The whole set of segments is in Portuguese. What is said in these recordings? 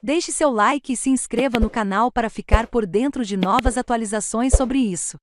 Deixe seu like e se inscreva no canal para ficar por dentro de novas atualizações sobre isso.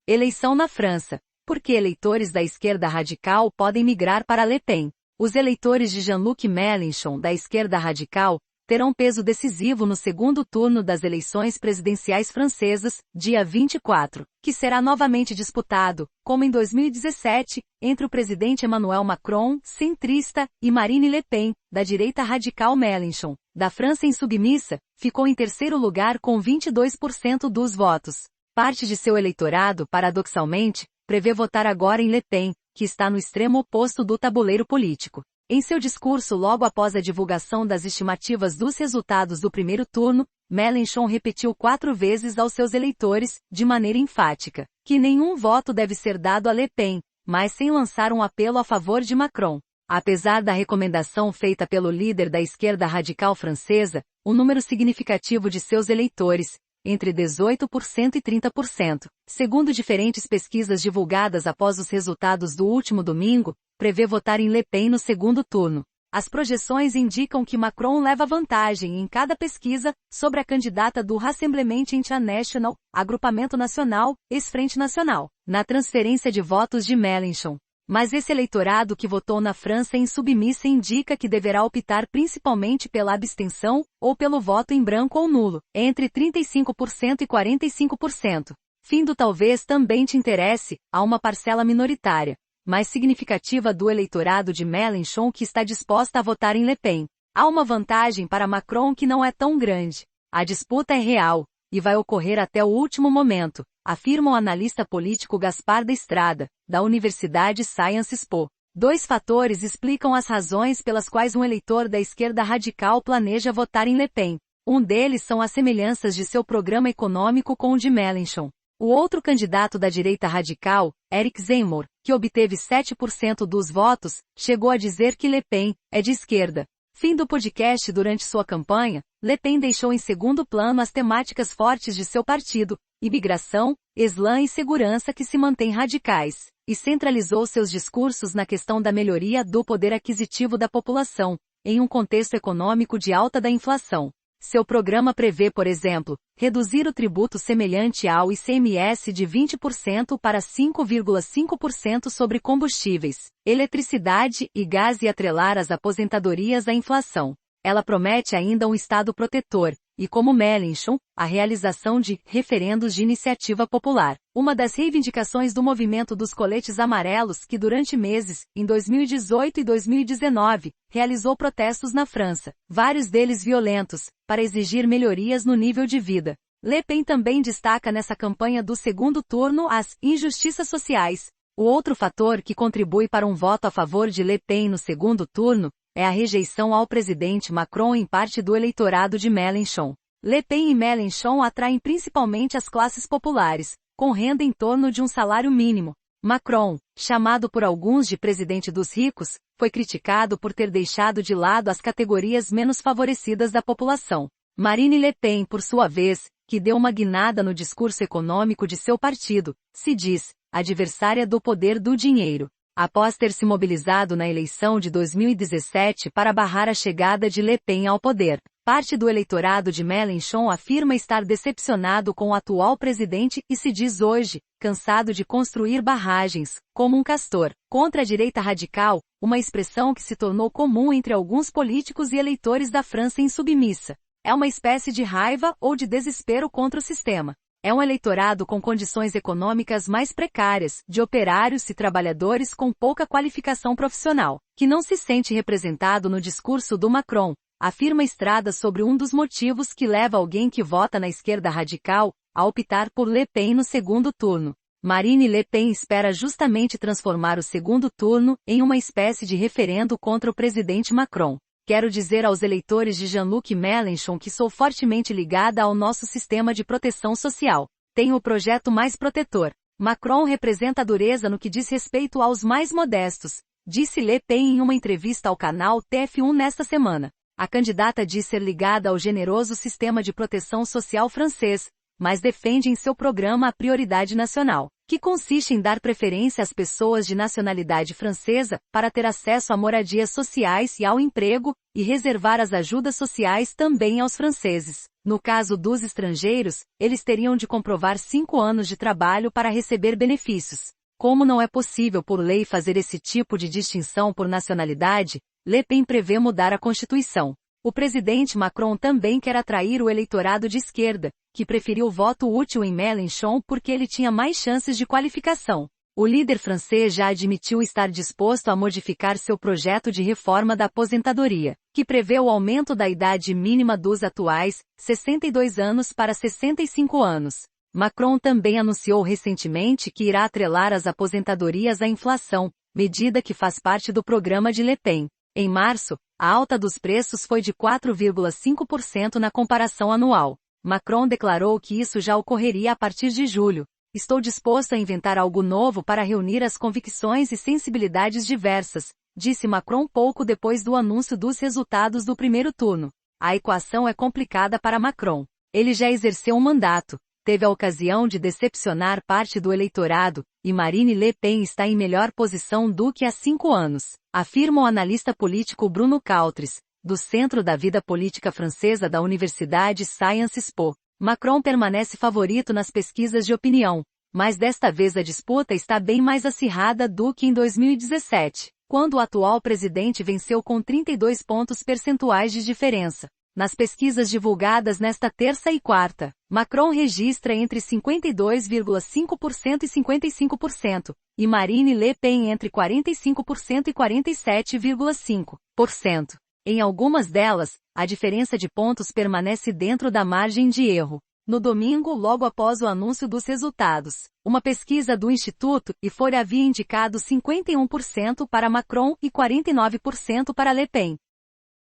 Eleição na França. Por que eleitores da esquerda radical podem migrar para Le Pen? Os eleitores de Jean-Luc Mélenchon, da esquerda radical, terão peso decisivo no segundo turno das eleições presidenciais francesas, dia 24, que será novamente disputado, como em 2017, entre o presidente Emmanuel Macron, centrista, e Marine Le Pen, da direita radical. Mélenchon, da França insubmissa, ficou em terceiro lugar com 22% dos votos. Parte de seu eleitorado, paradoxalmente, prevê votar agora em Le Pen, que está no extremo oposto do tabuleiro político. Em seu discurso logo após a divulgação das estimativas dos resultados do primeiro turno, Mélenchon repetiu 4 vezes aos seus eleitores, de maneira enfática, que nenhum voto deve ser dado a Le Pen, mas sem lançar um apelo a favor de Macron. Apesar da recomendação feita pelo líder da esquerda radical francesa, um número significativo de seus eleitores, entre 18% e 30%, segundo diferentes pesquisas divulgadas após os resultados do último domingo, prevê votar em Le Pen no segundo turno. As projeções indicam que Macron leva vantagem em cada pesquisa sobre a candidata do Rassemblement International, Agrupamento Nacional, ex-Frente Nacional, na transferência de votos de Mélenchon. Mas esse eleitorado que votou na França insubmissa indica que deverá optar principalmente pela abstenção, ou pelo voto em branco ou nulo, entre 35% e 45%. Fim do talvez também te interesse, a uma parcela minoritária, mais significativa do eleitorado de Mélenchon que está disposta a votar em Le Pen. Há uma vantagem para Macron que não é tão grande. A disputa é real, e vai ocorrer até o último momento, afirma o analista político Gaspar da Estrada, da Universidade Sciences Po. 2 fatores explicam as razões pelas quais um eleitor da esquerda radical planeja votar em Le Pen. Um deles são as semelhanças de seu programa econômico com o de Mélenchon. O outro candidato da direita radical, Éric Zemmour, que obteve 7% dos votos, chegou a dizer que Le Pen é de esquerda. Fim do podcast. Durante sua campanha, Le Pen deixou em segundo plano as temáticas fortes de seu partido, imigração, Islã e segurança, que se mantêm radicais, e centralizou seus discursos na questão da melhoria do poder aquisitivo da população, em um contexto econômico de alta da inflação. Seu programa prevê, por exemplo, reduzir o tributo semelhante ao ICMS de 20% para 5,5% sobre combustíveis, eletricidade e gás e atrelar as aposentadorias à inflação. Ela promete ainda um Estado protetor, e como Mélenchon, a realização de referendos de iniciativa popular. Uma das reivindicações do movimento dos coletes amarelos que durante meses, em 2018 e 2019, realizou protestos na França, vários deles violentos, para exigir melhorias no nível de vida. Le Pen também destaca nessa campanha do segundo turno as injustiças sociais. O outro fator que contribui para um voto a favor de Le Pen no segundo turno é a rejeição ao presidente Macron em parte do eleitorado de Mélenchon. Le Pen e Mélenchon atraem principalmente as classes populares, com renda em torno de um salário mínimo. Macron, chamado por alguns de presidente dos ricos, foi criticado por ter deixado de lado as categorias menos favorecidas da população. Marine Le Pen, por sua vez, que deu uma guinada no discurso econômico de seu partido, se diz adversária do poder do dinheiro. Após ter se mobilizado na eleição de 2017 para barrar a chegada de Le Pen ao poder, parte do eleitorado de Mélenchon afirma estar decepcionado com o atual presidente e se diz hoje, cansado de construir barragens, como um castor, contra a direita radical, uma expressão que se tornou comum entre alguns políticos e eleitores da França insubmissa. É uma espécie de raiva ou de desespero contra o sistema. É um eleitorado com condições econômicas mais precárias, de operários e trabalhadores com pouca qualificação profissional, que não se sente representado no discurso do Macron, afirma Estrada sobre um dos motivos que leva alguém que vota na esquerda radical a optar por Le Pen no segundo turno. Marine Le Pen espera justamente transformar o segundo turno em uma espécie de referendo contra o presidente Macron. Quero dizer aos eleitores de Jean-Luc Mélenchon que sou fortemente ligada ao nosso sistema de proteção social. Tenho o projeto mais protetor. Macron representa a dureza no que diz respeito aos mais modestos, disse Le Pen em uma entrevista ao canal TF1 nesta semana. A candidata diz ser ligada ao generoso sistema de proteção social francês, mas defende em seu programa a prioridade nacional, que consiste em dar preferência às pessoas de nacionalidade francesa para ter acesso a moradias sociais e ao emprego, e reservar as ajudas sociais também aos franceses. No caso dos estrangeiros, eles teriam de comprovar 5 anos de trabalho para receber benefícios. Como não é possível por lei fazer esse tipo de distinção por nacionalidade, Le Pen prevê mudar a Constituição. O presidente Macron também quer atrair o eleitorado de esquerda, que preferiu o voto útil em Mélenchon porque ele tinha mais chances de qualificação. O líder francês já admitiu estar disposto a modificar seu projeto de reforma da aposentadoria, que prevê o aumento da idade mínima dos atuais 62 anos para 65 anos. Macron também anunciou recentemente que irá atrelar as aposentadorias à inflação, medida que faz parte do programa de Le Pen. Em março, a alta dos preços foi de 4,5% na comparação anual. Macron declarou que isso já ocorreria a partir de julho. Estou disposto a inventar algo novo para reunir as convicções e sensibilidades diversas, disse Macron pouco depois do anúncio dos resultados do primeiro turno. A equação é complicada para Macron. Ele já exerceu um mandato, teve a ocasião de decepcionar parte do eleitorado, e Marine Le Pen está em melhor posição do que há 5 anos, afirma o analista político Bruno Cautres, do Centro da Vida Política Francesa da Universidade Sciences Po. Macron permanece favorito nas pesquisas de opinião, mas desta vez a disputa está bem mais acirrada do que em 2017, quando o atual presidente venceu com 32 pontos percentuais de diferença. Nas pesquisas divulgadas nesta terça e quarta, Macron registra entre 52,5% e 55%, e Marine Le Pen entre 45% e 47,5%. Em algumas delas, a diferença de pontos permanece dentro da margem de erro. No domingo, logo após o anúncio dos resultados, uma pesquisa do Instituto IFOR havia indicado 51% para Macron e 49% para Le Pen.